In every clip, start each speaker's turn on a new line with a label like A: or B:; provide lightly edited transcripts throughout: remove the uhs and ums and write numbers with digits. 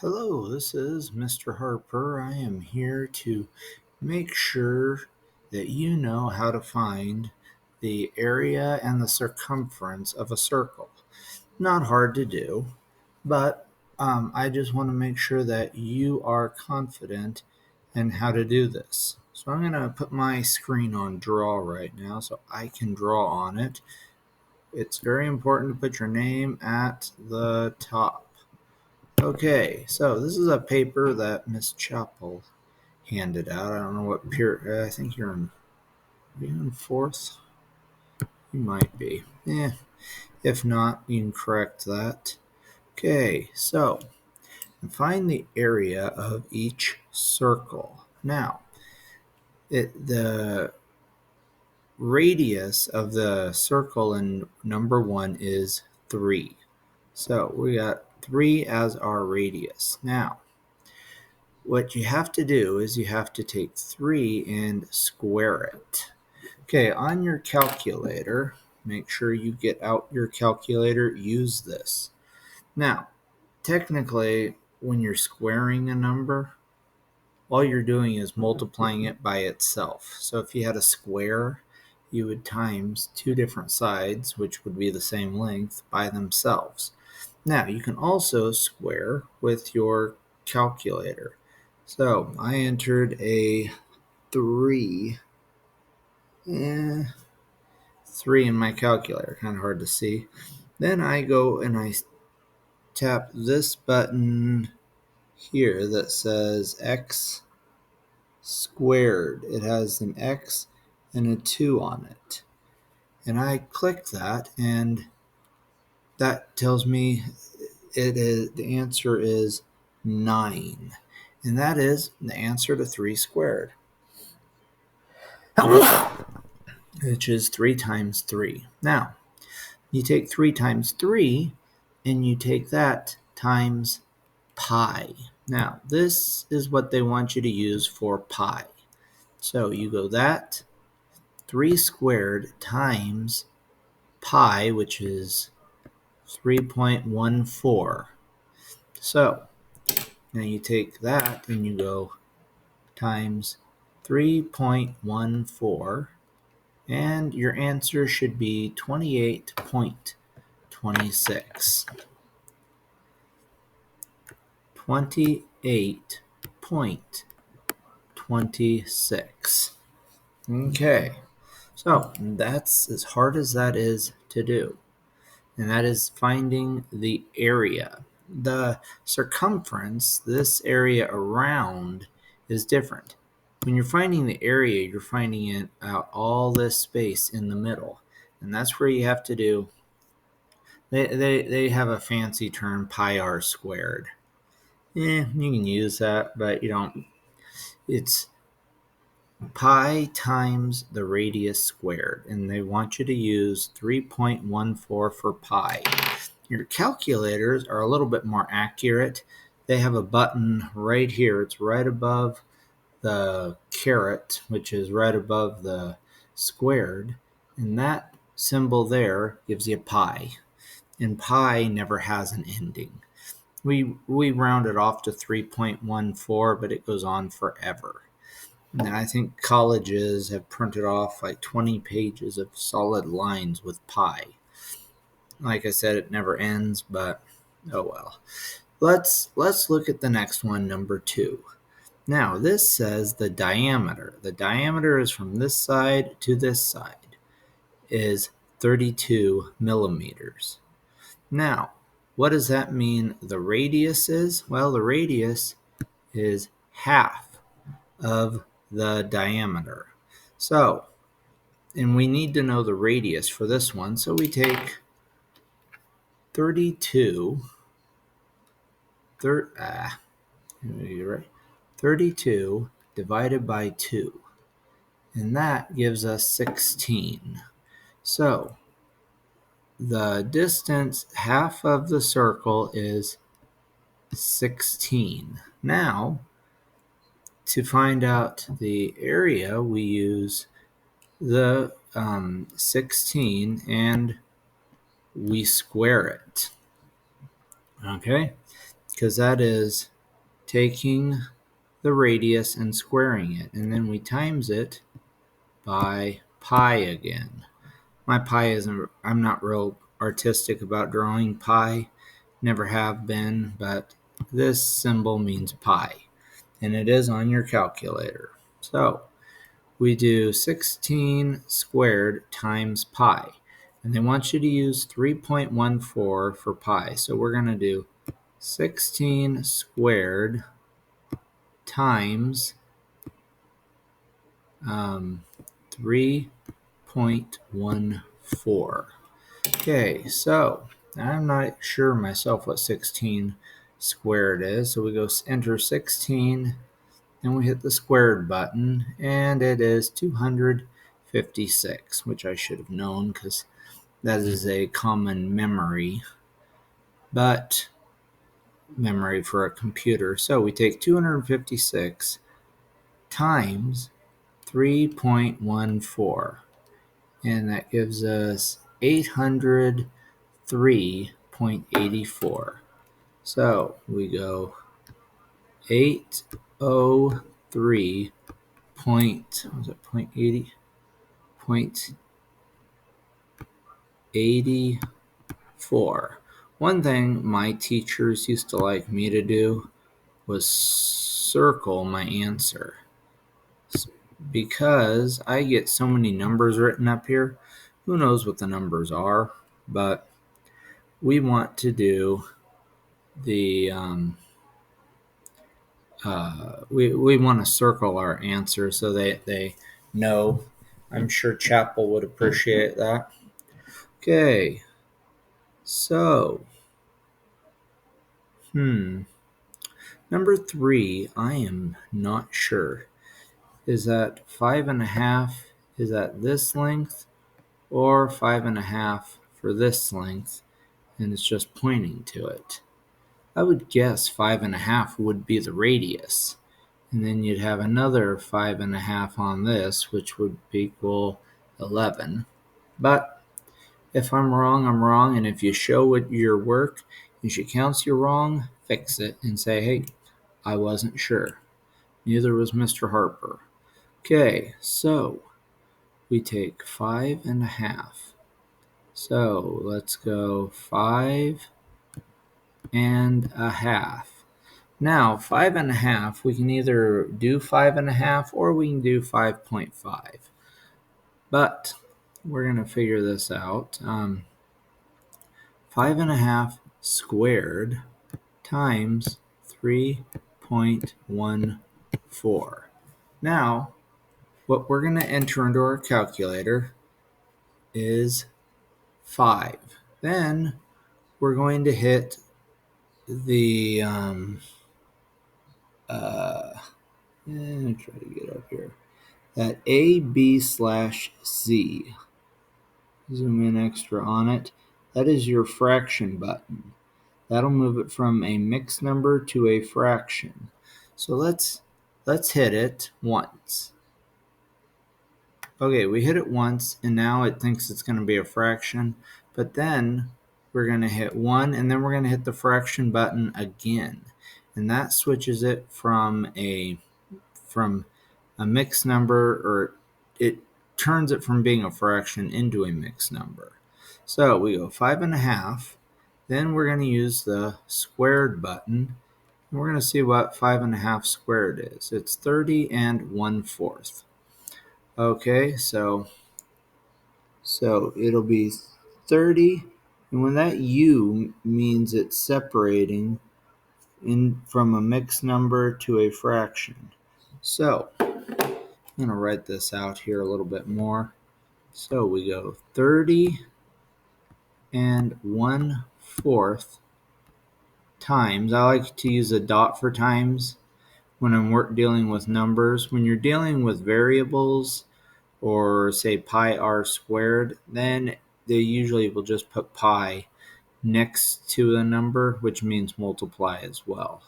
A: Hello, this is Mr. Harper. I am here to make sure that you know how to find the area and the circumference of a circle. Not hard to do, but I just want to make sure that you are confident in how to do this. So I'm going to put my screen on draw right now so I can draw on it. It's very important to put your name at the top. Okay, so this is a paper that Miss Chappell handed out. I don't know what period. I think are you in fourth? You might be. If not, you can correct that. Okay, so find the area of each circle. Now, the radius of the circle in number 1 is 3. So we got 3 as our radius. Now, what you have to do is you have to take 3 and square it. Okay, on your calculator, make sure you get out your calculator, use this. Now, technically, when you're squaring a number, all you're doing is multiplying it by itself. So if you had a square, you would times two different sides, which would be the same length, by themselves. Now, you can also square with your calculator. So I entered a 3, 3 in my calculator, kind of hard to see. Then I go and I tap this button here that says X squared. It has an X and a 2 on it. And I click that, and that tells me the answer is 9. And that is the answer to 3 squared, which is 3 times 3. Now, you take 3 times 3, and you take that times pi. Now, this is what they want you to use for pi. So you go that 3 squared times pi, which is 3.14. So now you take that and you go times 3.14, and your answer should be 28.26. 28.26. Okay, so that's as hard as that is to do, and that is finding the area. The circumference, this area around, is different. When you're finding the area, you're finding it out all this space in the middle, and that's where you have to do. They have a fancy term, pi r squared. You can use that, but you don't. It's pi times the radius squared, and they want you to use 3.14 for pi. Your calculators are a little bit more accurate. They have a button right here. It's right above the caret, which is right above the squared, and that symbol there gives you pi, and pi never has an ending. We round it off to 3.14, but it goes on forever. And I think colleges have printed off like 20 pages of solid lines with pi. Like I said, it never ends, but oh well. Let's look at the next one, number 2. Now, this says the diameter. The diameter is from this side to this side is 32 millimeters. Now, what does that mean the radius is? Well, the radius is half of the diameter. So, and we need to know the radius for this one, so we take 32 divided by 2, and that gives us 16. So the distance, half of the circle, is 16. Now, to find out the area, we use the 16 and we square it. Okay, because that is taking the radius and squaring it, and then we times it by pi again. My pi isn't, I'm not real artistic about drawing pi, never have been, but this symbol means pi, and it is on your calculator. So we do 16 squared times pi, and they want you to use 3.14 for pi. So we're going to do 16 squared times 3.14. Okay, so I'm not sure myself what 16 squared is. So we go enter 16, and we hit the squared button, and it is 256, which I should have known because that is a common memory for a computer. So we take 256 times 3.14, and that gives us 803.84. So we go 803 point, was it 0.80? 0.84. One thing my teachers used to like me to do was circle my answer, because I get so many numbers written up here. Who knows what the numbers are, but we want to do the we want to circle our answer so they know. I'm sure Chapel would appreciate that. Okay, so number 3, I am not sure. Is that 5.5? Is that this length, or 5.5 for this length, and it's just pointing to it? I would guess 5.5 would be the radius, and then you'd have another 5.5 on this, which would equal 11. But if I'm wrong, I'm wrong, and if you show it your work and she counts you wrong, fix it and say, hey, I wasn't sure. Neither was Mr. Harper. Okay, so we take 5.5. So let's go 5.5. Now, 5.5, we can either do 5.5 or we can do 5.5. But we're going to figure this out. 5.5 squared times 3.14. Now, what we're going to enter into our calculator is 5. Then we're going to hit the try to get up here. That A, B/Z. Zoom in extra on it. That is your fraction button. That'll move it from a mixed number to a fraction. So let's hit it once. Okay, we hit it once, and now it thinks it's going to be a fraction. But then we're going to hit 1, and then we're going to hit the fraction button again. And that switches it from a mixed number, or it turns it from being a fraction into a mixed number. So we go 5.5, then we're going to use the squared button, and we're going to see what 5.5 squared is. It's 30.1/4. Okay, so it'll be 30, and when that U means it's separating from a mixed number to a fraction. So I'm going to write this out here a little bit more. So we go 30.1/4 times. I like to use a dot for times when I'm dealing with numbers. When you're dealing with variables, or say pi r squared, then they usually will just put pi next to a number, which means multiply as well.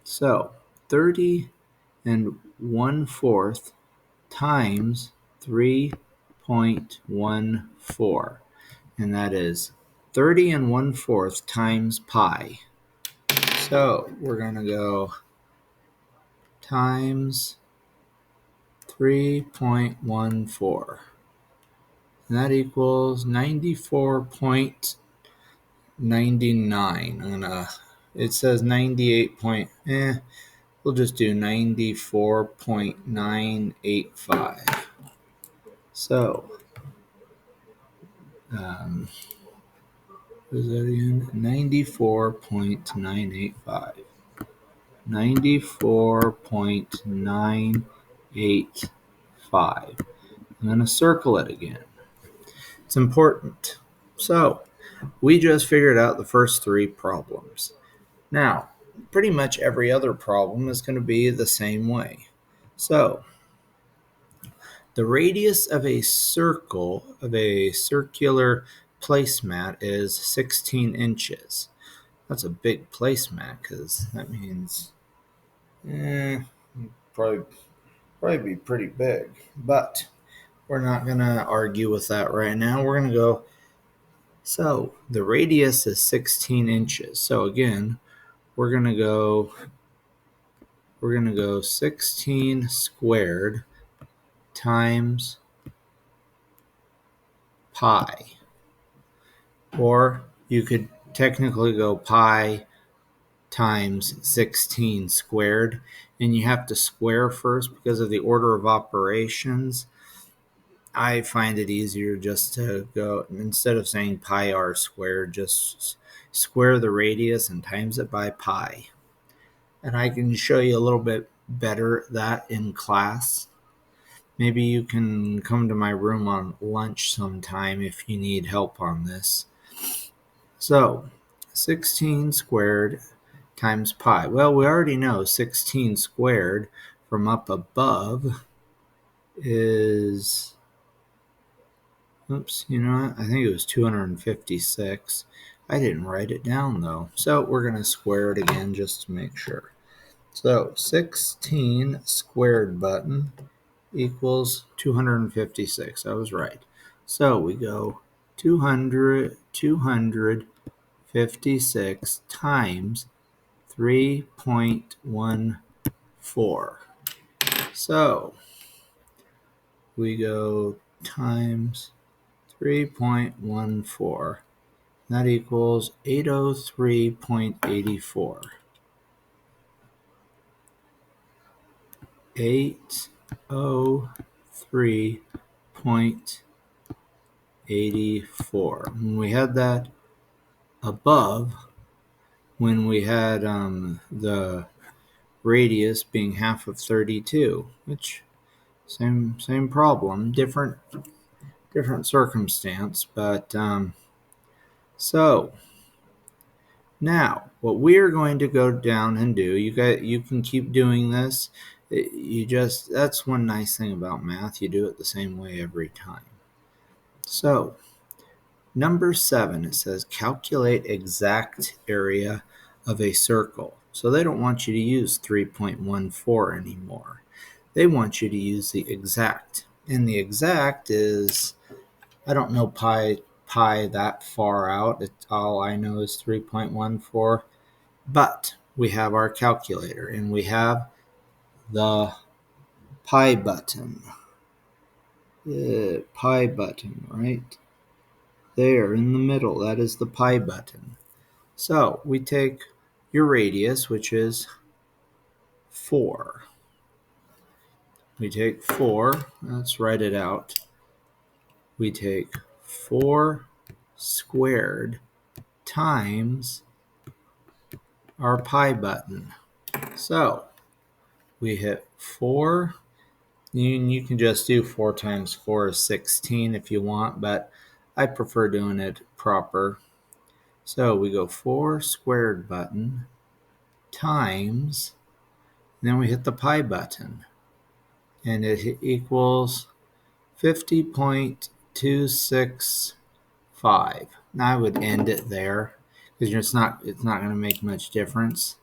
A: So 30.1/4 times 3.14, and that is 30.1/4 times pi. So we're going to go times 3.14. And that equals 94.99. It says 98 point, we'll just do 94.985. So, what is that again? 94.985. 94.985. I'm going to circle it again. It's important. So, we just figured out the first three problems. Now, pretty much every other problem is going to be the same way. So, the radius of a circle, of a circular placemat, is 16 inches. That's a big placemat because that means probably be pretty big. But we're not going to argue with that right now. We're going to go, so the radius is 16 inches. So again, we're going to go 16 squared times pi. Or you could technically go pi times 16 squared, and you have to square first because of the order of operations. I find it easier just to go, instead of saying pi r squared, just square the radius and times it by pi. And I can show you a little bit better that in class. Maybe you can come to my room on lunch sometime if you need help on this. So, 16 squared times pi. Well, we already know 16 squared from up above is, oops, you know what? I think it was 256. I didn't write it down though. So we're going to square it again just to make sure. So 16 squared button equals 256. I was right. So we go 256 times 3.14. So we go times 3.14. That equals 803.84. 803.84. And we had that above when we had the radius being half of 32, which same problem, different circumstance, but so now what we're going to go down and do, you can keep doing this. That's one nice thing about math, you do it the same way every time. So number 7, it says calculate exact area of a circle. So they don't want you to use 3.14 anymore. They want you to use the exact. And the exact is, I don't know pi that far out. All I know is 3.14. But we have our calculator and we have the pi button. The pi button right there in the middle. That is the pi button. So we take your radius, which is 4. We take 4. Let's write it out. We take 4 squared times our pi button. So we hit 4. You can just do 4 times 4 is 16 if you want, but I prefer doing it proper. So we go 4 squared button times, and then we hit the pi button, and it equals 50.265. Now I would end it there because it's not going to make much difference.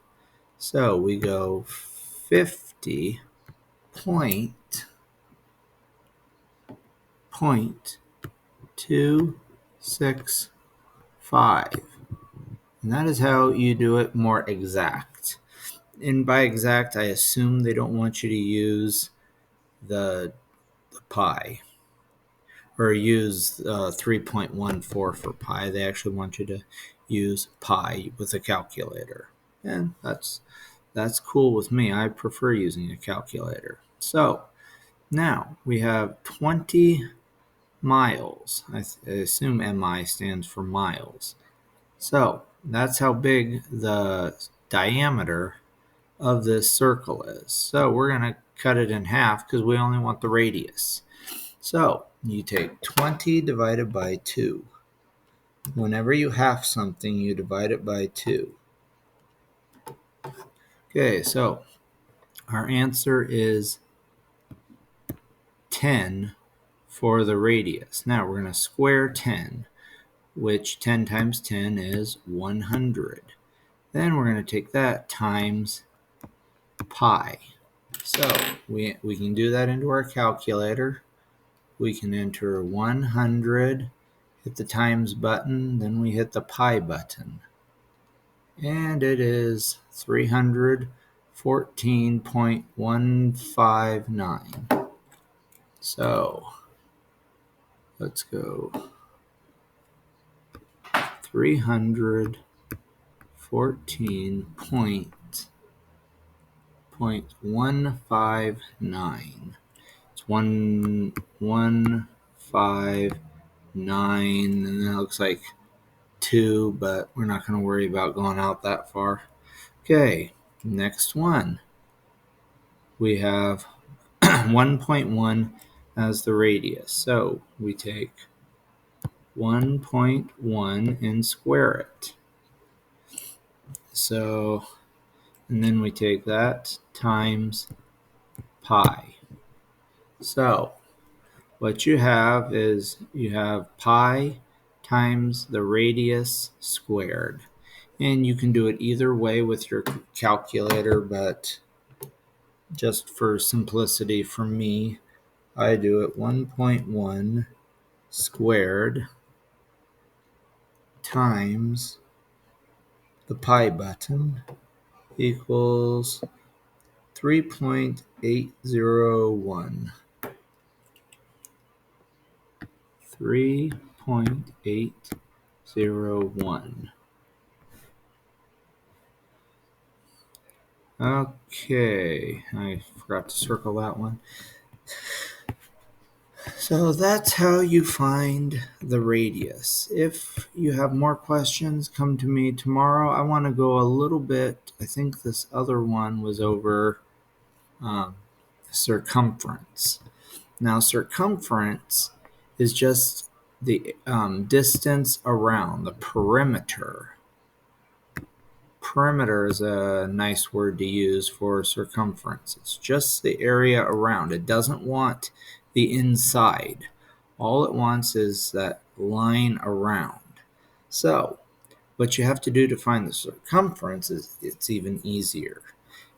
A: So we go 50.265. And that is how you do it more exact. And by exact, I assume they don't want you to use the pi or use 3.14 for pi. They actually want you to use pi with a calculator. And that's cool with me. I prefer using a calculator. So now we have 20 miles. I assume MI stands for miles. So that's how big the diameter of this circle is. So we're going to cut it in half because we only want the radius. So you take 20 divided by 2. Whenever you half something, you divide it by 2. Okay, so our answer is 10 for the radius. Now we're going to square 10, which 10 times 10 is 100. Then we're going to take that times pi. So we can do that into our calculator. We can enter 100, hit the times button, then we hit the pi button. And it is 314.159. So let's go 314.159. It's 159, and that looks like 2, but we're not going to worry about going out that far. Okay, next one. We have 1.1 as the radius. So we take 1.1 and square it. So, and then we take that times pi. So what you have is you have pi times the radius squared. And you can do it either way with your calculator, but just for simplicity for me, I do it 1.1 squared times the pi button equals 3.801. 3.801. Okay, I forgot to circle that one. So that's how you find the radius. If you have more questions, come to me tomorrow. I want to go a little bit, I think this other one was over circumference. Now, circumference is just the distance around, the perimeter. Perimeter is a nice word to use for circumference. It's just the area around. It doesn't want the inside. All it wants is that line around. So, what you have to do to find the circumference is it's even easier.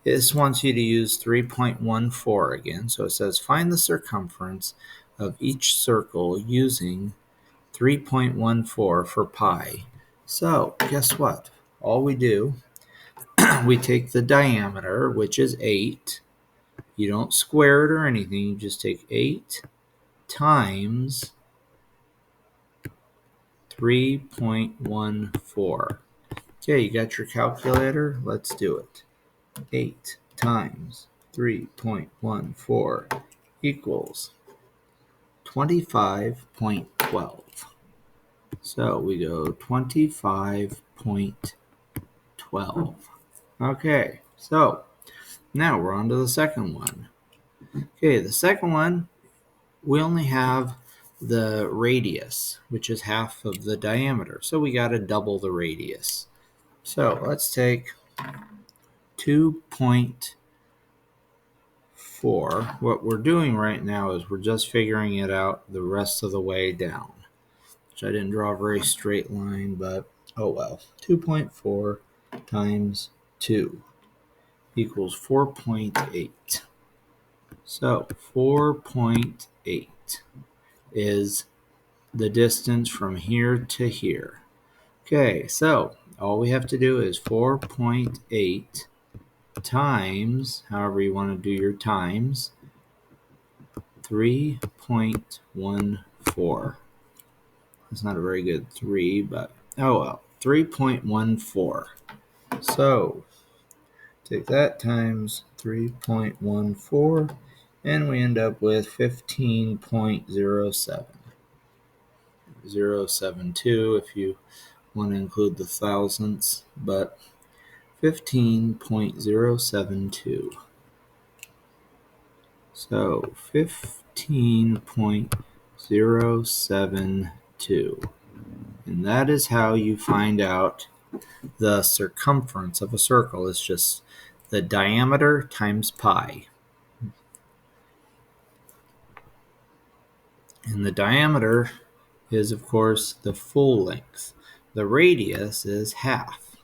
A: This wants you to use 3.14 again. So it says find the circumference of each circle using 3.14 for pi. So guess what? All we do, we take the diameter, which is 8. You don't square it or anything. You just take 8 times 3.14. Okay, you got your calculator? Let's do it. 8 times 3.14 equals 25.12. So we go 25.12. Okay, so now we're on to the second one. Okay, the second one, we only have the radius, which is half of the diameter. So we got to double the radius. So let's take 2.4. What we're doing right now is we're just figuring it out the rest of the way down, which I didn't draw a very straight line, but oh well. 2.4 times 2 equals 4.8. So 4.8 is the distance from here to here. Okay, so all we have to do is 4.8 times, however you want to do your times, 3.14. That's not a very good 3, but oh well, 3.14. So take that times 3.14, and we end up with 15.07. 0.072 if you want to include the thousandths, but 15.072. So 15.072. And that is how you find out the circumference of a circle. It's just the diameter times pi. And the diameter is, of course, the full length. The radius is half.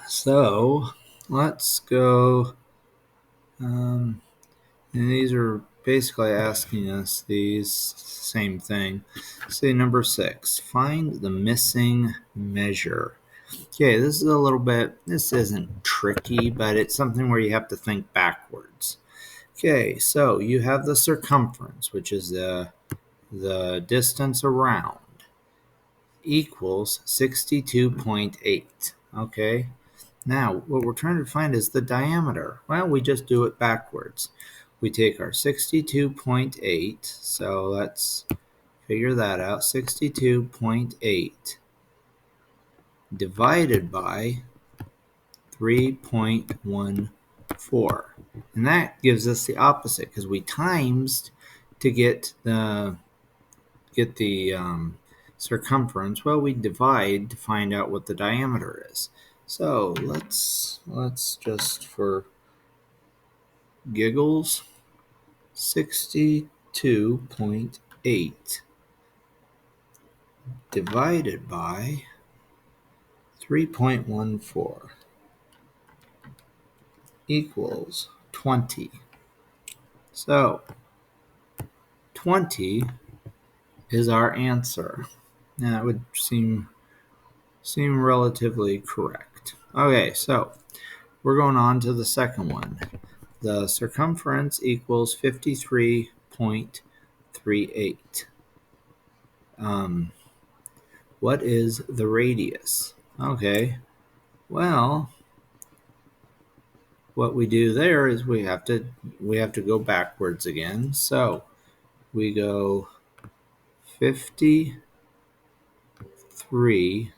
A: So let's go. And these are basically asking us these same thing. Say number 6, find the missing measure. Okay, this isn't tricky, but it's something where you have to think backwards. Okay, so you have the circumference, which is the distance around, equals 62.8. Okay, now what we're trying to find is the diameter. Well, we just do it backwards. We take our 62.8, so let's figure that out. 62.8 divided by 3.14. And that gives us the opposite because we times to get the circumference. Well, we divide to find out what the diameter is. So let's just for giggles, 62.8 divided by 3.14 equals 20. So 20 is our answer. And that would seem relatively correct. Okay, so we're going on to the second one. The circumference equals 53.38. What is the radius? Okay, well, what we do there is we have to go backwards again. So we go 53.38.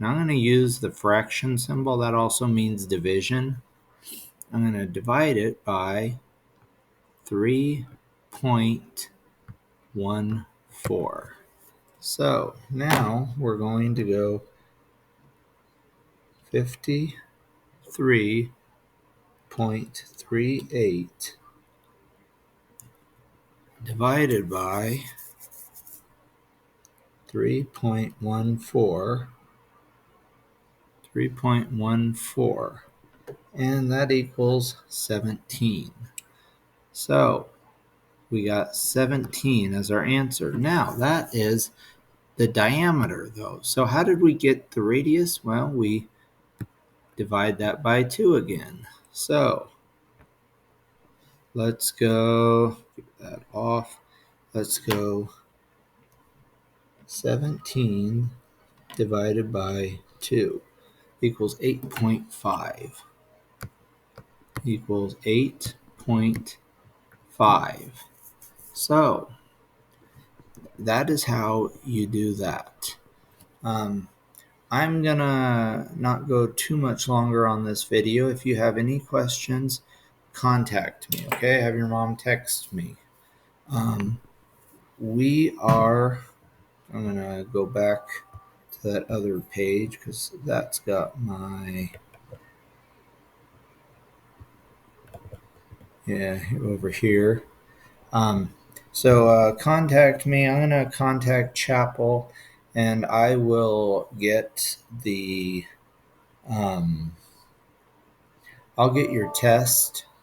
A: Now I'm going to use the fraction symbol. That also means division. I'm going to divide it by 3.14. So now we're going to go 53.38 divided by 3.14, and that equals 17. So we got 17 as our answer. Now that is the diameter though. So how did we get the radius? Well, we divide that by 2 again. So let's go, get that off. Let's go 17 divided by 2 equals 8.5. Equals 8.5. So that is how you do that. I'm gonna not go too much longer on this video. If you have any questions, contact me, okay? Have your mom text me. I'm gonna go back to that other page because that's got my, over here. So contact me. I'm gonna contact Chapel, and I will get the I'll get your test